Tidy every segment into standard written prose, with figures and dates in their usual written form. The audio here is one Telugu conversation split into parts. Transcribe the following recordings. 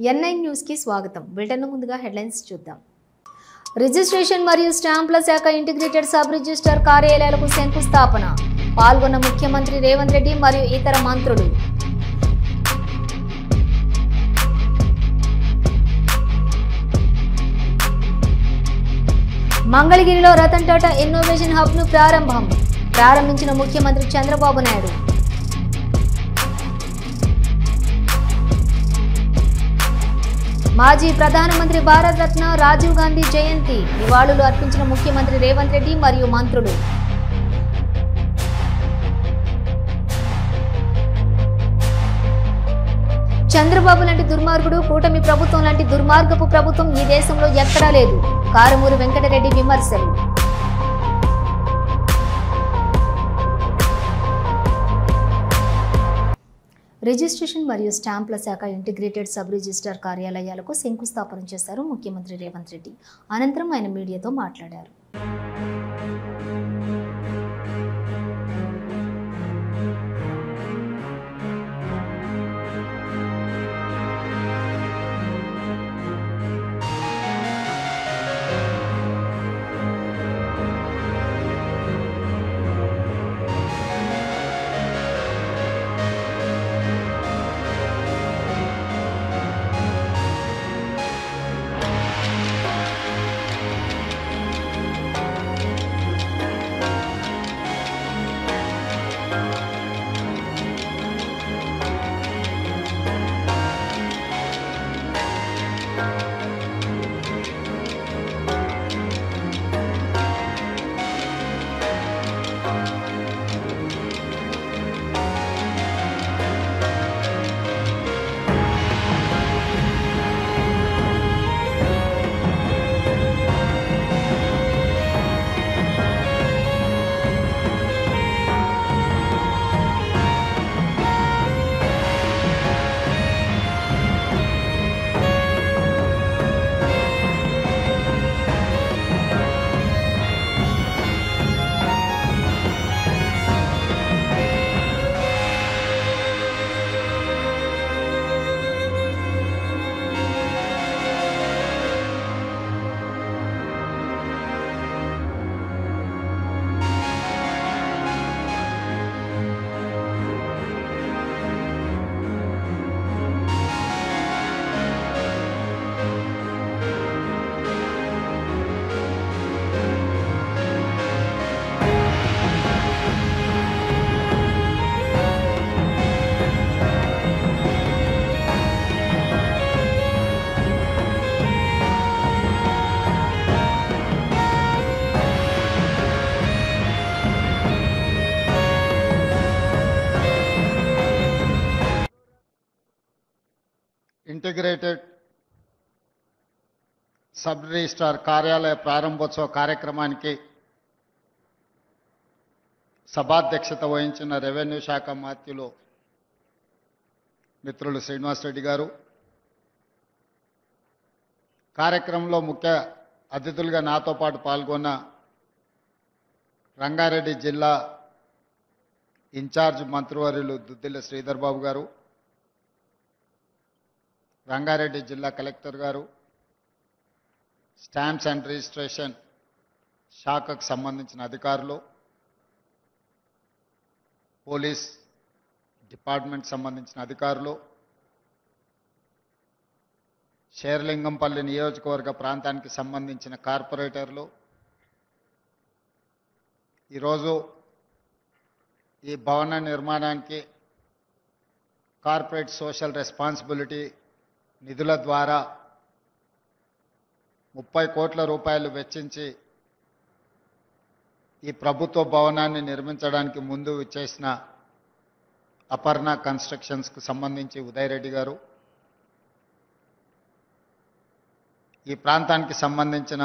N9 న్యూస్ కి స్వాగతం. బులెటిన్ ముందుగా హెడ్లైన్స్ చూద్దాం. రిజిస్ట్రేషన్ మరియు స్టాంపుల శాఖ ఇంటిగ్రేటెడ్ సబ్ రిజిస్టర్ కార్యాలయాలకు శంకుస్థాపన. పాల్గొన్న ముఖ్యమంత్రి రేవంత్ రెడ్డి మరియు ఇతర మంత్రులు. మంగళగిరిలో రతన్ టాటా ఇన్నోవేషన్ హబ్ ను ప్రారంభించిన ముఖ్యమంత్రి చంద్రబాబు నాయుడు. మాజీ ప్రధానమంత్రి భారతరత్న రాజీవ్ గాంధీ జయంతి నివాళులు అర్పించిన ముఖ్యమంత్రి రేవంత్ రెడ్డి మరియు మంత్రులు. చంద్రబాబు లాంటి దుర్మార్గుడు, కూటమి ప్రభుత్వం లాంటి దుర్మార్గపు ప్రభుత్వం ఈ దేశంలో ఎక్కడా లేదు. కారుమూరి వెంకటరెడ్డి విమర్శలు. రిజిస్ట్రేషన్ మరియు స్టాంపుల శాఖ ఇంటిగ్రేటెడ్ సబ్ రిజిస్టర్ కార్యాలయాలకు శంకుస్థాపన చేశారు ముఖ్యమంత్రి రేవంత్ రెడ్డి. అనంతరం ఆయన మీడియాతో మాట్లాడారు. ఇంటిగ్రేటెడ్ సబ్ రిజిస్ట్రార్ కార్యాలయ ప్రారంభోత్సవ కార్యక్రమానికి సభాధ్యక్షత వహించిన రెవెన్యూ శాఖ మంత్రులు మిత్రులు శ్రీనివాసరెడ్డి గారు, కార్యక్రమంలో ముఖ్య అతిథులుగా నాతో పాటు పాల్గొన్న రంగారెడ్డి జిల్లా ఇన్ఛార్జ్ మంత్రివర్యులు దుద్దిల్ల శ్రీధర్ బాబు గారు, రంగారెడ్డి జిల్లా కలెక్టర్ గారు, స్టాంప్స్ అండ్ రిజిస్ట్రేషన్ శాఖకు సంబంధించిన అధికారులు, పోలీస్ డిపార్ట్మెంట్ సంబంధించిన అధికారులు, శేర్లింగంపల్లి నియోజకవర్గ ప్రాంతానికి సంబంధించిన కార్పొరేటర్లు, ఈరోజు ఈ భవన నిర్మాణానికి కార్పొరేట్ సోషల్ రెస్పాన్సిబిలిటీ నిధుల ద్వారా 30 కోట్ల రూపాయలు వెచ్చించి ఈ ప్రభుత్వ భవనాన్ని నిర్మించడానికి ముందు చేసిన అపర్ణ కన్స్ట్రక్షన్స్కు సంబంధించి ఉదయ్ రెడ్డి గారు, ఈ ప్రాంతానికి సంబంధించిన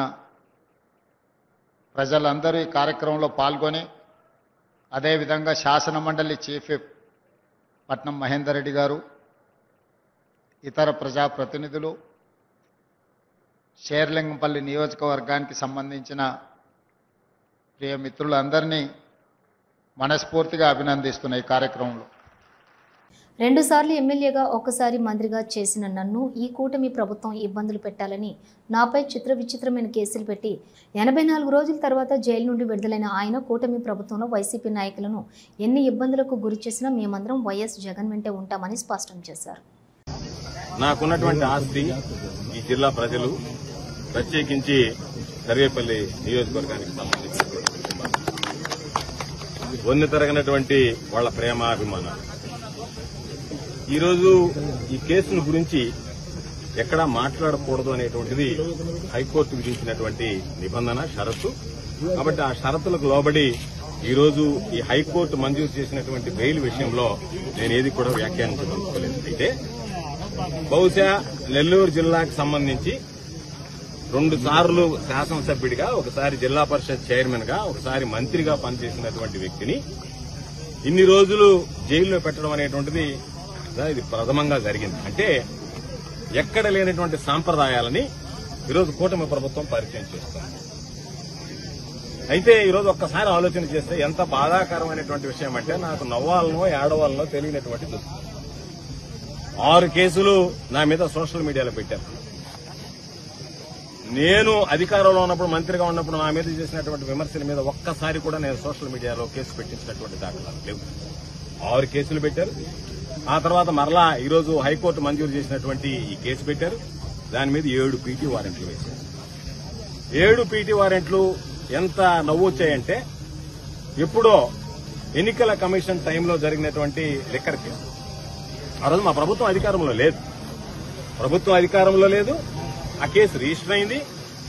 ప్రజలందరూ ఈ కార్యక్రమంలో పాల్గొని, అదేవిధంగా శాసనమండలి చీఫ్ విప్ పట్నం మహేందర్ రెడ్డి గారు, ఇతర ప్రజాప్రతినిధులు, శేర్లింగంపల్లి నియోజకవర్గానికి సంబంధించిన ప్రియ మిత్రులందరినీ మనస్ఫూర్తిగా అభినందిస్తున్న ఈ కార్యక్రమంలో రెండుసార్లు ఎమ్మెల్యేగా ఒకసారి మంత్రిగా చేసిన నన్ను ఈ కూటమి ప్రభుత్వం ఇబ్బందులు పెట్టాలని నాపై విచిత్రమైన కేసులు పెట్టి 84 రోజుల తర్వాత జైలు నుండి విడుదలైన ఆయన కూటమి ప్రభుత్వంలో వైసీపీ నాయకులను ఎన్ని ఇబ్బందులకు గురి చేసినా మేమందరం వైఎస్ జగన్ వెంటే ఉంటామని స్పష్టం చేశారు. నాకున్నటువంటి ఆస్తి ఈ జిల్లా ప్రజలు, ప్రత్యేకించి సర్వేపల్లి నియోజకవర్గానికి సంబంధించినటువంటి వన్నె తరగనటువంటి వాళ్ల ప్రేమాభిమానాలు. ఈరోజు ఈ కేసును గురించి ఎక్కడా మాట్లాడకూడదు అనేటువంటిది హైకోర్టు విధించినటువంటి నిబంధన, షరతు. కాబట్టి ఆ షరతులకు లోబడి ఈరోజు ఈ హైకోర్టు మంజూరు చేసినటువంటి బెయిల్ విషయంలో నేను ఏది కూడా వ్యాఖ్యానించదలుచుకోలేదు. అయితే బహుశా నెల్లూరు జిల్లాకు సంబంధించి 2 సార్లు శాసనసభ్యుడిగా, ఒకసారి జిల్లా పరిషత్ చైర్మన్ గా, ఒకసారి మంత్రిగా పనిచేసినటువంటి వ్యక్తిని ఇన్ని రోజులు జైల్లో పెట్టడం అనేటువంటిది ఇది ప్రథమంగా జరిగింది. అంటే ఎక్కడ లేనటువంటి సాంప్రదాయాలని ఈరోజు కూటమి ప్రభుత్వం పరిచయం చేస్తుంది. అయితే ఈరోజు ఒక్కసారి ఆలోచన చేస్తే ఎంత బాధాకరమైనటువంటి విషయం అంటే నాకు నవ్వాలనో ఏడవాలనో తెలియనటువంటి దుస్థితి. 6 కేసులు నా మీద సోషల్ మీడియాలో పెట్టారు. నేను అధికారంలో ఉన్నప్పుడు, మంత్రిగా ఉన్నప్పుడు నా మీద చేసినటువంటి విమర్శల మీద ఒక్కసారి కూడా నేను సోషల్ మీడియాలో కేసు పెట్టించినటువంటి దాఖలాలు లేవు. 6 కేసులు పెట్టారు. ఆ తర్వాత మరలా ఈరోజు హైకోర్టు మంజూరు చేసినటువంటి ఈ కేసు పెట్టారు. దాని మీద 7 పీటీ వారెంట్లు వేశారు. 7 పీటీ వారెంట్లు ఎంత నవ్వొచ్చాయంటే ఎప్పుడో ఎన్నికల కమిషన్ టైంలో జరిగినటువంటి లిక్కర్ కేసు. ఆ రోజు మా ప్రభుత్వం అధికారంలో లేదు. ఆ కేసు రిజిస్టర్ అయింది.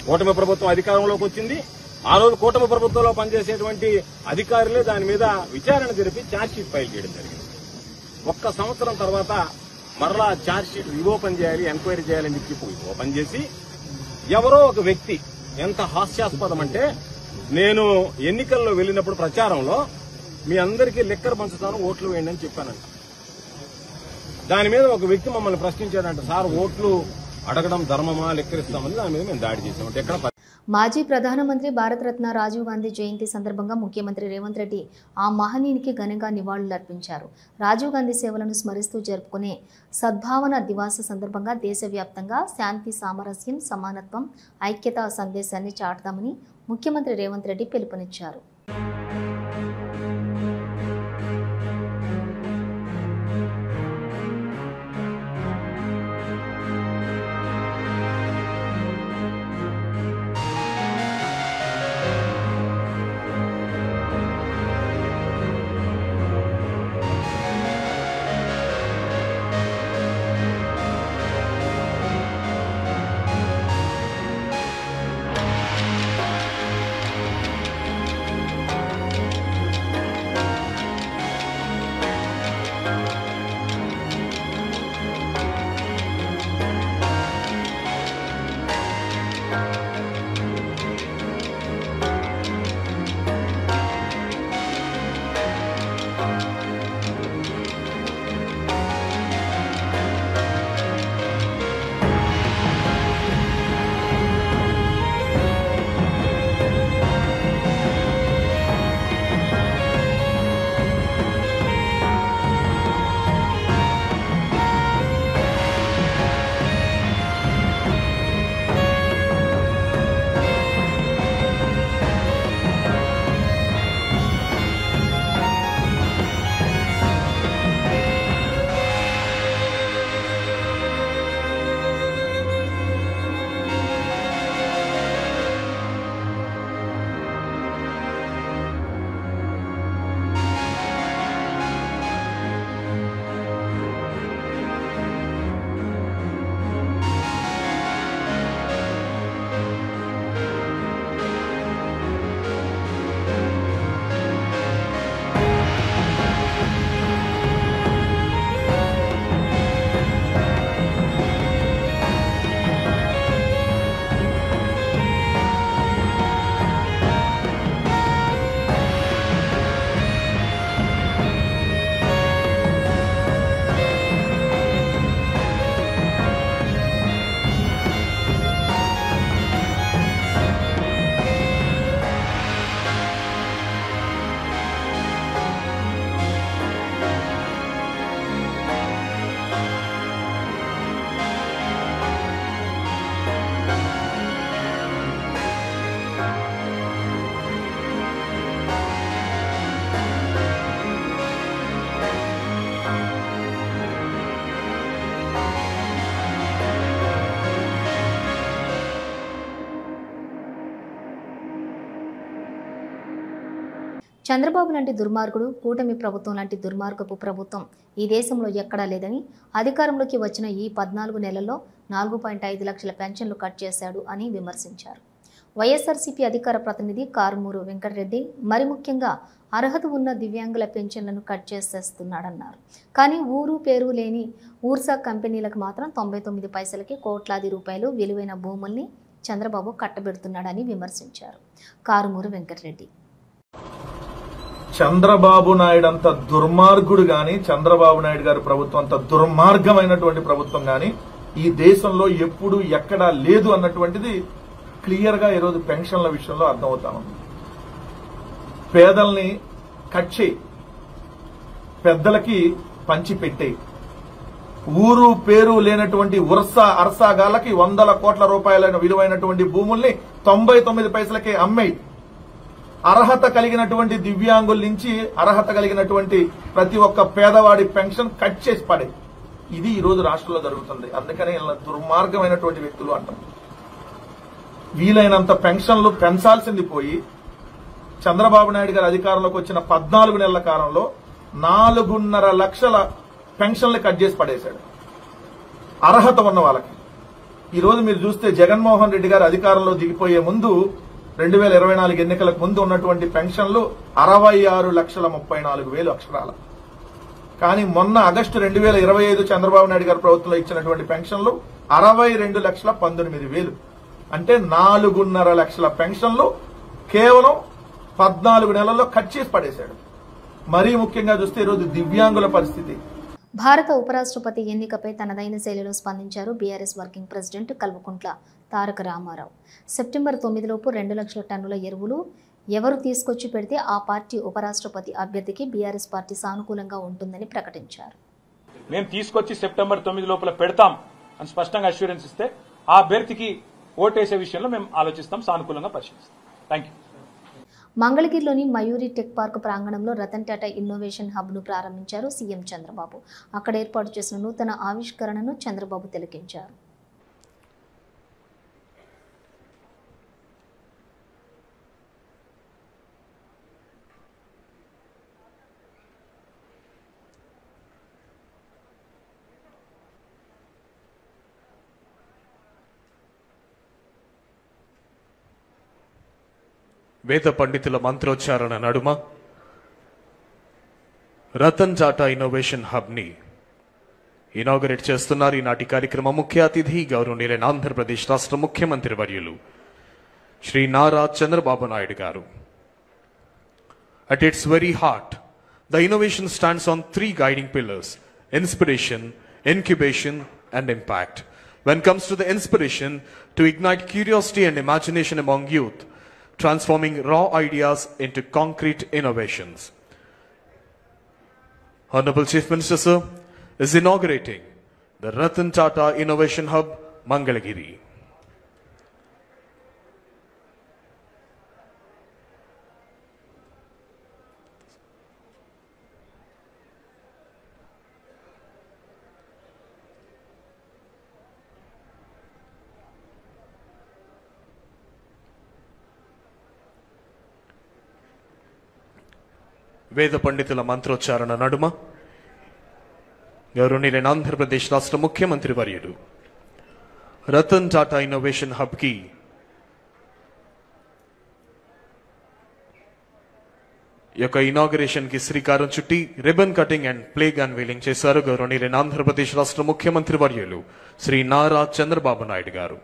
కూటమి ప్రభుత్వం అధికారంలోకి వచ్చింది. ఆ రోజు కూటమి ప్రభుత్వంలో పనిచేసేటువంటి అధికారులే దాని మీద విచారణ జరిపి ఛార్జ్షీట్ ఫైల్ చేయడం జరిగింది. 1 సంవత్సరం తర్వాత మరలా ఛార్జ్షీట్ రీఓపెన్ చేయాలి, ఎంక్వైరీ చేయాలని చెప్పి ఓపెన్ చేసి ఎవరో ఒక వ్యక్తి, ఎంత హాస్యాస్పదం అంటే, నేను ఎన్నికల్లో వెళ్లినప్పుడు ప్రచారంలో మీ అందరికీ లిక్కర్ పంచుతాను, ఓట్లు వేయండి అని చెప్పానంట. దాని మీద ఒక వ్యక్తి మమ్మల్ని ప్రశ్నించాడంట, సార్ ఓట్లు అడగడం ధర్మమా, లెక్కరిస్తామని. దాని మీద మేము దాడి చేసామంటే ఎక్కడ. మాజీ ప్రధానమంత్రి భారతరత్న రాజీవ్ గాంధీ జయంతి సందర్భంగా ముఖ్యమంత్రి రేవంత్ రెడ్డి ఆ మహనీయునికి ఘనంగా నివాళులర్పించారు. రాజీవ్ గాంధీ సేవలను స్మరిస్తూ జరుపుకునే సద్భావన దివాస సందర్భంగా దేశవ్యాప్తంగా శాంతి, సామరస్యం, సమానత్వం, ఐక్యతా సందేశాన్ని చాటుదామని ముఖ్యమంత్రి రేవంత్ రెడ్డి పిలుపునిచ్చారు. చంద్రబాబు లాంటి దుర్మార్గుడు, కూటమి ప్రభుత్వం లాంటి దుర్మార్గపు ప్రభుత్వం ఈ దేశంలో ఎక్కడా లేదని, అధికారంలోకి వచ్చిన ఈ 14 నెలల్లో 4.5 లక్షల పెన్షన్లు కట్ చేశాడు అని విమర్శించారు. వైఎస్ఆర్సీపీ అధికార ప్రతినిధి కారుమూరు వెంకటరెడ్డి మరి ముఖ్యంగా అర్హత ఉన్న దివ్యాంగుల పెన్షన్లను కట్ చేసేస్తున్నాడన్నారు. కానీ ఊరు పేరు లేని ఊర్సా కంపెనీలకు మాత్రం 99 పైసలకి కోట్లాది రూపాయలు విలువైన భూముల్ని చంద్రబాబు కట్టబెడుతున్నాడని విమర్శించారు. కారుమూరు వెంకటరెడ్డి చంద్రబాబు నాయుడు అంత దుర్మార్గుడు గాని, చంద్రబాబు నాయుడు గారి ప్రభుత్వం అంత దుర్మార్గమైనటువంటి ప్రభుత్వం గాని ఈ దేశంలో ఎప్పుడు ఎక్కడా లేదు అన్నటువంటిది క్లియర్ గా ఈరోజు పెన్షన్ల విషయంలో అర్థమవుతా ఉంది. పేదల్ని కట్ చేయి, పెద్దలకి పంచి పెట్టేయి, ఊరు పేరు లేనటువంటి అర్సాగాలకి 100 కోట్ల రూపాయల విలువైనటువంటి భూముల్ని 99 పైసలకే అమ్మేయి, అర్హత కలిగినటువంటి దివ్యాంగుల నుంచి అర్హత కలిగినటువంటి ప్రతి ఒక్క పేదవాడి పెన్షన్ కట్ చేసి పడే. ఇది ఈ రోజు రాష్ట్రంలో జరుగుతుంది. అందుకనే ఇలా దుర్మార్గమైనటువంటి వ్యక్తులు అంటాం. వీలైనంత పెన్షన్లు పెంచాల్సింది పోయి చంద్రబాబు నాయుడు గారు అధికారంలోకి వచ్చిన 14 నెలల కాలంలో 4.5 లక్షల పెన్షన్లు కట్ చేసి పడేశాడు అర్హత ఉన్న వాళ్ళకి. ఈ రోజు మీరు చూస్తే జగన్మోహన్ రెడ్డి గారు అధికారంలో దిగిపోయే ముందు 2024 ఎన్నికలకు ముందు ఉన్నటువంటి పెన్షన్లు 66,34,000 అక్షరాల. కానీ మొన్న ఆగస్టు 2025 చంద్రబాబు నాయుడు గారి ప్రభుత్వంలో ఇచ్చినటువంటి పెన్షన్లు 62,19,000. అంటే 4.5 లక్షల పెన్షన్లు కేవలం 14 నెలల్లో కట్ చేసి పడేశాడు. మరీ ముఖ్యంగా చూస్తే ఈరోజు దివ్యాంగుల పరిస్థితి. భారత ఉపరాష్ట్రపతి ఎన్నికపై తనదైన శైలిలో స్పందించారు BRS working president Kalvakuntla Taraka Ramarao. September 9 లోపు 2 లక్షల టన్నుల ఎరువులు ఎవరు తీసుకొచ్చి పెడితే ఆ పార్టీ ఉపరాష్ట్రపతి అభ్యర్థికి బీఆర్ఎస్ పార్టీ సానుకూలంగా ఉంటుందని ప్రకటించారు. మేము తీసుకొచ్చి సెప్టెంబర్ 9 లోపల పెడతాం అని స్పష్టంగా అష్యూరెన్స్ ఇస్తే ఆ అభ్యర్థికి ఓటేసే విషయంలో మేము ఆలోచిస్తాం, సానుకూలంగా పరిశీలిస్తాం. Thank you. మంగళగిరిలోని మయూరి టెక్ పార్క్ ప్రాంగణంలో రతన్ టాటా ఇన్నోవేషన్ హబ్ను ప్రారంభించారు సీఎం చంద్రబాబు. అక్కడ ఏర్పాటు చేసిన నూతన ఆవిష్కరణను చంద్రబాబు తిలకించారు. వేద పండితుల మంత్రోచ్చారణ నడుమ రతన్ టాటా ఇన్నోవేషన్ హబ్ని ఇనాగరేట్ చేస్తున్నారు. ఈనాటి కార్యక్రమ ముఖ్య అతిథి గౌరవనీయులైన ఆంధ్రప్రదేశ్ రాష్ట్ర ముఖ్యమంత్రి వర్యులు శ్రీ నారా చంద్రబాబు నాయుడు గారు. At its very heart, the innovation stands on 3 guiding pillars: inspiration, incubation, and impact. When it comes to the inspiration, to ignite curiosity and imagination among youth, transforming raw ideas into concrete innovations. Honorable Chief Minister Sir is inaugurating the Ratan Tata Innovation Hub, Mangalagiri. వేద పండితుల మంత్రోచ్చారణ నడుమ గౌరవనీయులైన ఆంధ్రప్రదేశ్ రాష్ట్ర ముఖ్యమంత్రి వర్యులు రతన్ టాటా ఇన్నోవేషన్ హబ్ కి యొక్క ఇనాగరేషన్ కి శ్రీకారం చుట్టి ribbon cutting and plague unveiling చేశారు గౌరవనీయులైన ఆంధ్రప్రదేశ్ రాష్ట్ర ముఖ్యమంత్రి వర్యులు శ్రీ నారా చంద్రబాబు నాయుడు గారు.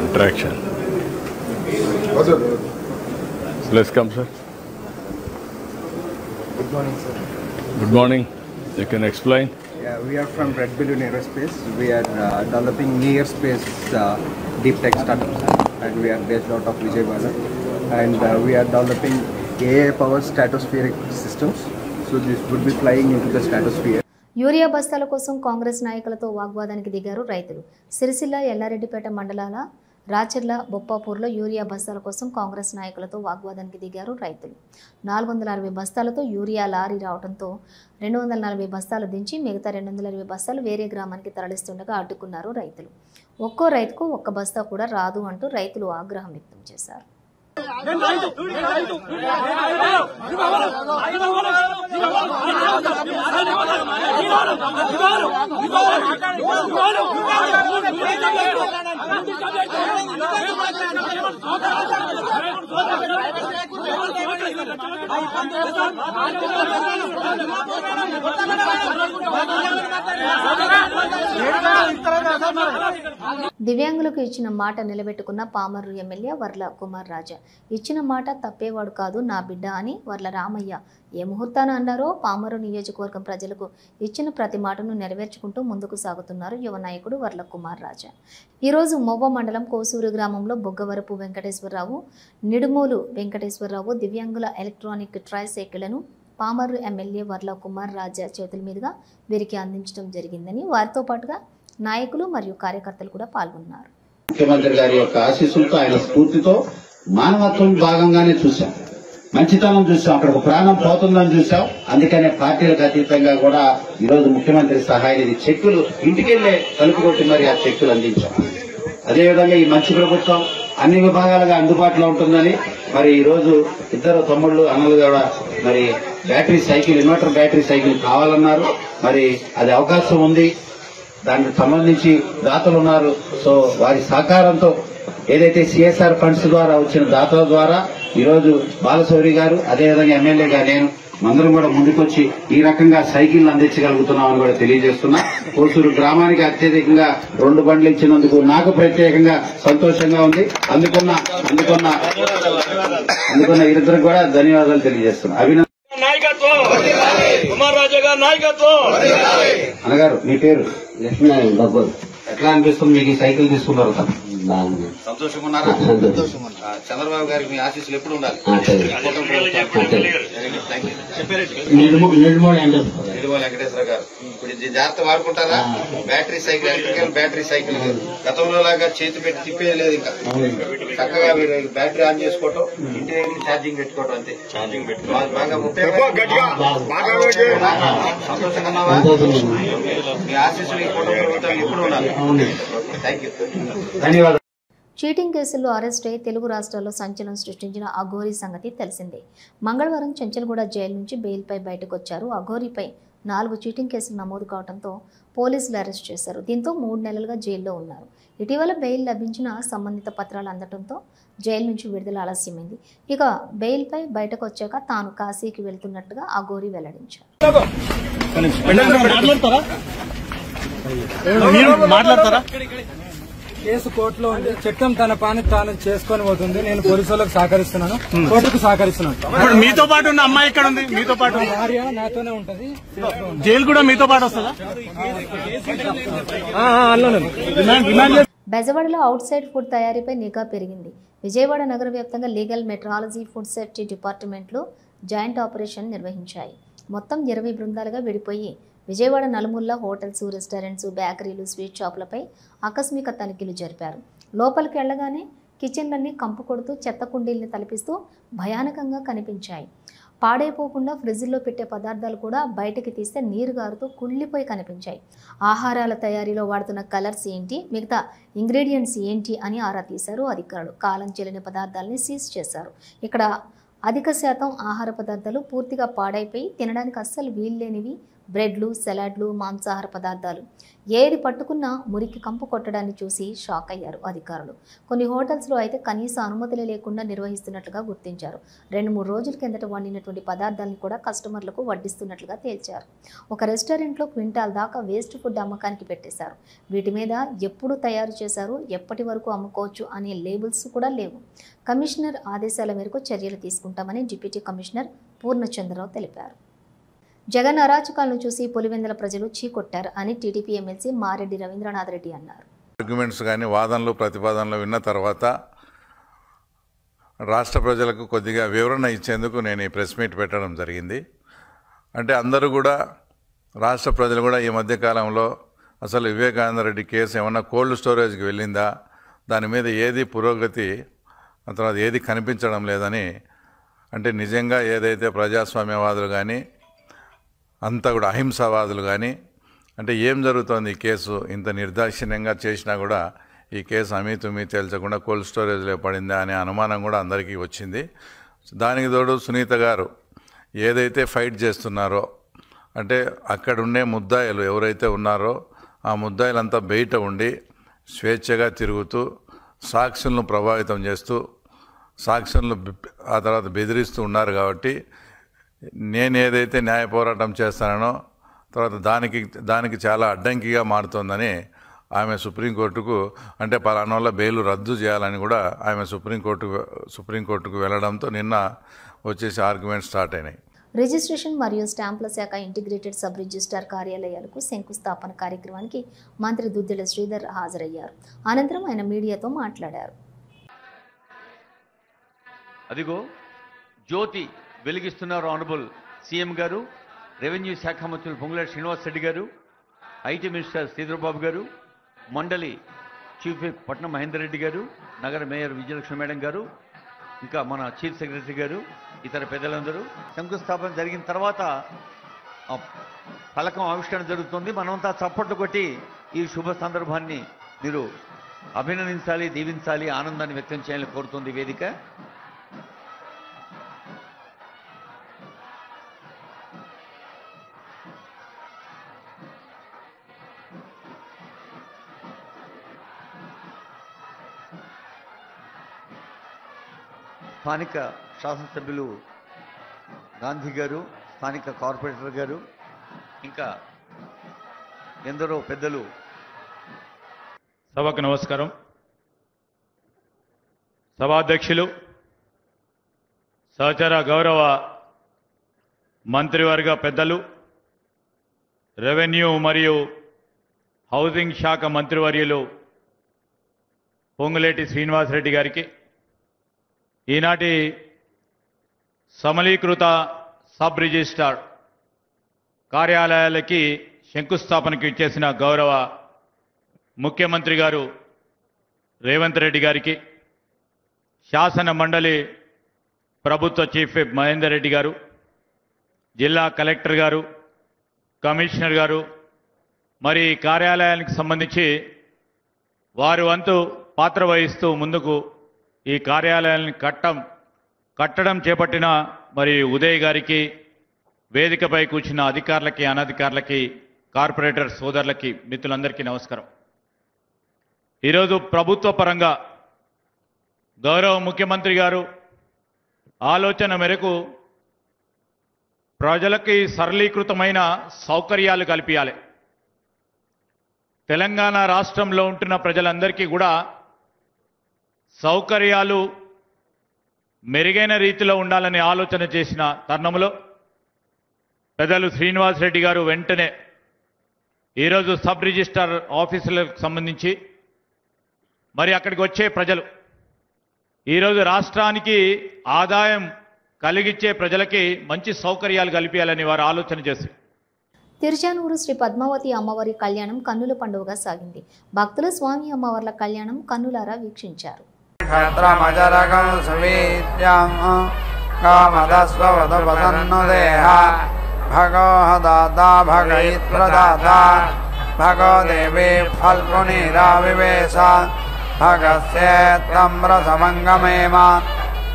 Interaction. Let's come, sir. Good morning, sir. Good morning. You can explain. Yeah, we are from Red Balloon Aerospace. We are developing near space deep tech startups, and we are based out of Vijayawada. And we are developing AI powered stratospheric systems. So this would be flying into the stratosphere. Urea బస్తాల కోసం కాంగ్రెస్ నాయకులతో వాగ్వాదానికి దిగారు రైతులు. సిరిసిల్ల, ఎల్లారెడ్డిపేట మండలాల రాచర్ల, బొప్పాపూర్లో యూరియా బస్తాల కోసం కాంగ్రెస్ నాయకులతో వాగ్వాదానికి దిగారు రైతులు. 460 బస్తాలతో యూరియా లారీ రావడంతో 240 బస్తాలు దించి మిగతా 220 బస్తాలు వేరే గ్రామానికి తరలిస్తుండగా అడ్డుకున్నారు రైతులు. ఒక్కో రైతుకు ఒక్క బస్తా కూడా రాదు అంటూ రైతులు ఆగ్రహం వ్యక్తం చేశారు. దివ్యాంగులకు ఇచ్చిన మాట నిలబెట్టుకున్న పామర్రు ఎమ్మెల్యే వర్ల కుమార్ రాజా. ఇచ్చిన మాట తప్పేవాడు కాదు నా బిడ్డ అని వర్ల రామయ్య ఏ ముహూర్తాన అన్నారో పామర్రు నియోజకవర్గం ప్రజలకు ఇచ్చిన ప్రతి మాటను నెరవేర్చుకుంటూ ముందుకు సాగుతున్నారు యువ నాయకుడు వర్ల కుమార్ రాజా. ఈరోజు మోబో మండలం కోసూరు గ్రామంలో బొగ్గవరపు వెంకటేశ్వరరావు, నిడుమూలు వెంకటేశ్వరరావు దివ్యాంగుల ఎలక్ట్రానిక్ ట్రైసైకిళ్లను పామర్రు ఎమ్మెల్యే వర్ల కుమార్ రాజా చేతుల మీదుగా వీరికి అందించడం జరిగిందని, వారితో పాటుగా నాయకులు మరియు కార్యకర్తలు కూడా పాల్గొన్నారు. ముఖ్యమంత్రి గారి యొక్క ఆశీస్సులతో, ఆయన స్ఫూర్తితో మానవత్వం భాగంగానే చూశాం, మంచితనం చూసాం, అక్కడ ఒక ప్రాణం పోతుందని చూసాం. అందుకనే పార్టీలకు అతీతంగా కూడా ఈరోజు ముఖ్యమంత్రి సహాయ నిధి చెక్కులు ఇంటికెళ్లే తలుపు కొట్టి మరి ఆ చెక్కులు అందించాం. అదేవిధంగా ఈ మంచి ప్రభుత్వం అన్ని విభాగాలుగా అందుబాటులో ఉంటుందని మరి ఈ రోజు ఇద్దరు తమ్ముళ్ళు అన్నలు కూడా మరి battery cycle, inverter battery cycle కావాలన్నారు. మరి అది అవకాశం ఉంది, దానికి సంబంధించి దాతలు ఉన్నారు. సో వారి సహకారంతో ఏదైతే సిఎస్ఆర్ ఫండ్స్ ద్వారా వచ్చిన దాతల ద్వారా ఈరోజు బాలశౌరి గారు, అదేవిధంగా ఎమ్మెల్యేగా నేను అందరం కూడా ముందుకొచ్చి ఈ రకంగా సైకిల్ అందించగలుగుతున్నామని కూడా తెలియజేస్తున్నా. కోసూరు గ్రామానికి అత్యధికంగా 2 బండ్లు ఇచ్చినందుకు నాకు ప్రత్యేకంగా సంతోషంగా ఉంది. అందుకున్న ఇద్దరికి కూడా ధన్యవాదాలు తెలియజేస్తున్నా. అన్నగారు మీ పేరు? ఎట్లా అనిపిస్తుంది మీకు? ఈ సైకిల్ తీసుకున్నారు కదా, సంతోషంగా ఉన్నారా? చంద్రబాబు గారికి మీ ఆశీస్సులు ఎప్పుడు ఉండాలి. వెంకటేశ్వర గారు ఇప్పుడు జాగ్రత్త వాడుకుంటారా? Battery cycle, electrical battery cycle గతంలో లాగా చేతి పెట్టి తిప్పేది లేదు. ఇంకా చక్కగా మీరు బ్యాటరీ ఆన్ చేసుకోవటం, ఇంటి దగ్గర ఛార్జింగ్ పెట్టుకోవటం, అంతే. బాగా సంతోషంగా ఉన్నావా? మీ ఆశీస్సులు ఈ కుటుంబ ప్రభుత్వం ఎప్పుడు ఉండాలి. థ్యాంక్ యూ, ధన్యవాదాలు. చీటింగ్ కేసుల్లో అరెస్ట్ అయి తెలుగు రాష్ట్రాల్లో సంచలనం సృష్టించిన అఘోరీ సంగతి తెలిసిందే. మంగళవారం చెంచల్గూడ జైలు నుంచి బెయిల్పై బయటకు వచ్చారు. అఘోరీపై 4 చీటింగ్ కేసులు నమోదు కావడంతో పోలీసులు అరెస్ట్ చేశారు. దీంతో 3 నెలలుగా జైల్లో ఉన్నారు. ఇటీవల బెయిల్ లభించిన సంబంధిత పత్రాలు అందడంతో జైలు నుంచి విడుదల ఆలస్యమైంది. ఇక బెయిల్పై బయటకు వచ్చాక తాను కాశీకి వెళ్తున్నట్టుగా అఘోరీ వెల్లడించారు. కేసు కోర్టులో ఉంది. చట్టం తన పని తాను చేసుకొని పోతుంది. నేను పోలీసులకు సహకరిస్తున్నాను, కోర్టుకు సహకరిస్తున్నాను. ఇప్పుడు మీతో పాటు ఉన్న అమ్మాయి ఇక్కడ ఉంది, మీతో పాటు భార్య నాతోనే ఉంటది. జైలు కూడా మీతో పాటు వస్తుందా? బెజవాడలో అవుట్ సైడ్ ఫుడ్ తయారీపై నిఘా పెరిగింది. విజయవాడ నగర వ్యాప్తంగా లీగల్ మెట్రాలజీ, ఫుడ్ సేఫ్టీ డిపార్ట్మెంట్లు జాయింట్ ఆపరేషన్ నిర్వహించాయి. మొత్తం 20 బృందాలుగా విడిపోయి విజయవాడ నలుమూల హోటల్స్, రెస్టారెంట్స్, బేకరీలు, స్వీట్ షాపులపై ఆకస్మిక తనిఖీలు జరిపారు. లోపలికి వెళ్లగానే కిచెన్లన్నీ కంపు కొడుతూ చెత్త కుండీల్ని తలపిస్తూ భయానకంగా కనిపించాయి. పాడైపోకుండా ఫ్రిడ్జ్లో పెట్టే పదార్థాలు కూడా బయటకి తీస్తే నీరు గారుతూ కుళ్ళిపోయి కనిపించాయి. ఆహారాల తయారీలో వాడుతున్న కలర్స్ ఏంటి, మిగతా ఇంగ్రీడియంట్స్ ఏంటి అని ఆరా తీశారు అధికారులు. కాలం చెల్లిన పదార్థాలని సీజ్ చేశారు. ఇక్కడ అధిక శాతం ఆహార పదార్థాలు పూర్తిగా పాడైపోయి తినడానికి అస్సలు వీల్లేనివి. బ్రెడ్లు, సలాడ్లు, మాంసాహార పదార్థాలు ఏది పట్టుకున్నా మురికి కంపు కొట్టడాన్ని చూసి షాక్ అయ్యారు అధికారులు. కొన్ని హోటల్స్లో అయితే కనీస అనుమతులు లేకుండా నిర్వహిస్తున్నట్లుగా గుర్తించారు. 2-3 రోజుల కిందట వండినటువంటి పదార్థాలను కూడా కస్టమర్లకు వడ్డిస్తున్నట్లుగా తేల్చారు. ఒక రెస్టారెంట్లో క్వింటాల్ దాకా వేస్ట్ ఫుడ్ అమ్మకానికి పెట్టేశారు. వీటి మీద ఎప్పుడు తయారు చేశారు, ఎప్పటి వరకు అమ్ముకోవచ్చు అనే లేబుల్స్ కూడా లేవు. కమిషనర్ ఆదేశాల మేరకు చర్యలు తీసుకుంటామని డిప్యూటీ కమిషనర్ పూర్ణచంద్రరావు తెలిపారు. జగన్ అరాచకాలను చూసి పులివెందుల ప్రజలు చీకొట్టారు అని టీడీపీ ఎమ్మెల్సీ మారెడ్డి రవీంద్రనాథ్ రెడ్డి అన్నారు. ఆర్గ్యుమెంట్స్ కానీ వాదనలు ప్రతిపాదనలు విన్న తర్వాత రాష్ట్ర ప్రజలకు కొద్దిగా వివరణ ఇచ్చేందుకు నేను ఈ ప్రెస్ మీట్ పెట్టడం జరిగింది. అంటే అందరూ కూడా రాష్ట్ర ప్రజలు కూడా ఈ మధ్యకాలంలో అసలు వివేకానంద రెడ్డి కేసు ఏమన్నా కోల్డ్ స్టోరేజ్కి వెళ్ళిందా, దాని మీద ఏది పురోగతి తర్వాత ఏది కనిపించడం లేదని, అంటే నిజంగా ఏదైతే ప్రజాస్వామ్యవాదులు కానీ అంతా కూడా అహింసావాదులు కానీ అంటే ఏం జరుగుతోంది, ఈ కేసు ఇంత నిర్దాక్షిణ్యంగా చేసినా కూడా ఈ కేసు అమీతుమీ తేల్చకుండా కోల్డ్ స్టోరేజ్లో పడిందా అనే అనుమానం కూడా అందరికీ వచ్చింది. దానికి తోడు సునీత గారు ఏదైతే ఫైట్ చేస్తున్నారో అంటే అక్కడుండే ముద్దాయిలు ఎవరైతే ఉన్నారో ఆ ముద్దాయిలంతా బయట ఉండి స్వేచ్ఛగా తిరుగుతూ సాక్షులను ప్రభావితం చేస్తూ సాక్షులను ఆ తర్వాత బెదిరిస్తూ ఉన్నారు. కాబట్టి నేను ఏదైతే న్యాయ పోరాటం చేస్తానో తర్వాత దానికి చాలా అడ్డంకిగా మారుతోందని ఆమె సుప్రీంకోర్టుకు అంటే పలానా వల్ల బెయిల్ రద్దు చేయాలని కూడా ఆమె సుప్రీంకోర్టుకు వెళ్ళడంతో నిన్న వచ్చేసి ఆర్గ్యుమెంట్ స్టార్ట్ అయినాయి. రిజిస్ట్రేషన్ మరియు స్టాంపుల శాఖ ఇంటిగ్రేటెడ్ సబ్ రిజిస్ట్రార్ కార్యాలయాలకు శంకుస్థాపన కార్యక్రమానికి మంత్రి దుద్దిళ్ల శ్రీధర్ హాజరయ్యారు. అనంతరం ఆయన మీడియాతో మాట్లాడారు. అదిగో జ్యోతి వెలిగిస్తున్నారు ఆనరబుల్ సీఎం గారు, రెవెన్యూ శాఖ మంత్రులు పొంగులేటి శ్రీనివాస్ రెడ్డి గారు, ఐటీ మినిస్టర్ శ్రీధర్బాబు గారు, మండలి చీఫ్ విప్ పట్నం మహేందర్ రెడ్డి గారు, నగర మేయర్ విజయలక్ష్మి మేడం గారు, ఇంకా మన చీఫ్ సెక్రటరీ గారు, ఇతర పెద్దలందరూ. శంకుస్థాపన జరిగిన తర్వాత ఫలకం ఆవిష్కరణ జరుగుతుంది. మనమంతా చప్పట్లు కొట్టి ఈ శుభ సందర్భాన్ని మీరు అభినందించాలి, దీవించాలి, ఆనందాన్ని వ్యక్తం చేయాలని కోరుతుంది వేదిక. స్థానిక శాసనసభ్యులు గాంధీ గారు, స్థానిక కార్పొరేటర్ గారు, ఇంకా ఎందరో పెద్దలు. సభకు నమస్కారం. సభాధ్యక్షులు, సహచర గౌరవ మంత్రివర్గ పెద్దలు, రెవెన్యూ మరియు హౌసింగ్ శాఖ మంత్రివర్యులు పొంగులేటి శ్రీనివాసరెడ్డి గారికి, ఈనాటి సమలీకృత సబ్ రిజిస్ట్రార్ కార్యాలయాలకి శంకుస్థాపనకు ఇచ్చేసిన గౌరవ ముఖ్యమంత్రి గారు రేవంత్ రెడ్డి గారికి, శాసన మండలి ప్రభుత్వ చీఫ్ విప్ మహేందర్ రెడ్డి గారు, జిల్లా కలెక్టర్ గారు, కమిషనర్ గారు, మరి కార్యాలయానికి సంబంధించి వారి వంతు పాత్ర వహిస్తూ ముందుకు ఈ కార్యాలయాన్ని కట్టడం చేపట్టిన మరి ఉదయ్ గారికి, వేదికపై కూర్చున్న అధికారులకి, అనధికారులకి, కార్పొరేటర్ సోదరులకి, మిత్రులందరికీ నమస్కారం. ఈరోజు ప్రభుత్వ పరంగా గౌరవ ముఖ్యమంత్రి గారు ఆలోచన మేరకు ప్రజలకి సరళీకృతమైన సౌకర్యాలు కల్పించాలి. తెలంగాణ రాష్ట్రంలో ఉంటున్న ప్రజలందరికీ కూడా సౌకర్యాలు మెరుగైన రీతిలో ఉండాలని ఆలోచన చేసిన తరుణంలో పెద్దలు శ్రీనివాస్ రెడ్డి గారు వెంటనే ఈరోజు సబ్ రిజిస్ట్రార్ ఆఫీసులకు సంబంధించి మరి అక్కడికి వచ్చే ప్రజలు ఈరోజు రాష్ట్రానికి ఆదాయం కలిగించే ప్రజలకి మంచి సౌకర్యాలు కల్పించాలని వారు ఆలోచన చేసి తిరుచానూరు శ్రీ పద్మావతి అమ్మవారి కళ్యాణం కన్నుల పండుగగా సాగింది. భక్తులు స్వామి అమ్మవార్ల కళ్యాణం కన్నులారా వీక్షించారు.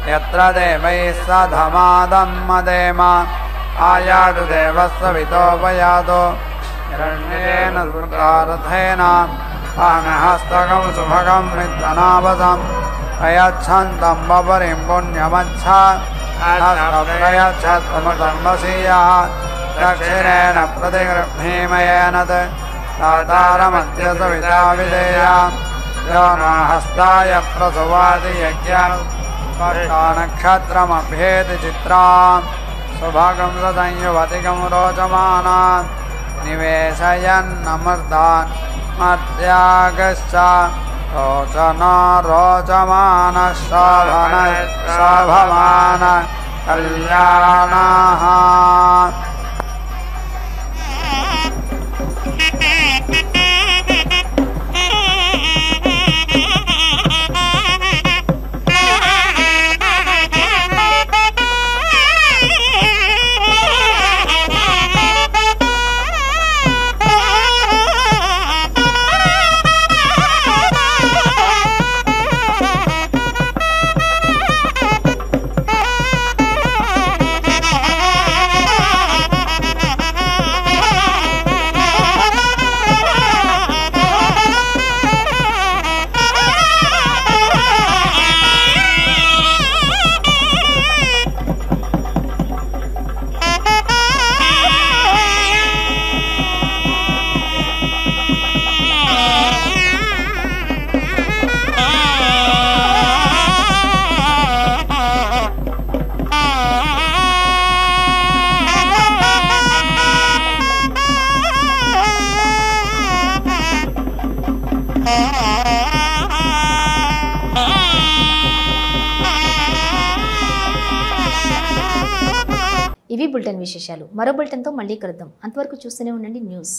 यत्र देवैः सधमादं मदेम आयातु देवस्य वितोपयातो हिरण्येन दुर्गारथेन पानहस्तकं सुभगं विद्वनावसम् अयच्छन्तं बपरिं पुण्यमच्छा हस्तप्रयच्छत्वमसंवसीयः दक्षिणेन प्रतिगृह्णीमयेन तातारमद्य सविता विधेया यो न हस्ताय प्रसवाति यज्ञम् नक्षत्रमभ्येति चित्रां सुभगं संयुवतिकं रोचमानान् निवेशयन्नमर्तान् मर्त्यागश्च रोचनो रोचमानः शोभमान कल्याणः ఇవి బులెటిన్ విశేషాలు. మరో బులెటిన్తో మళ్ళీ కలుద్దాం. అంతవరకు చూస్తూనే ఉండండి న్యూస్.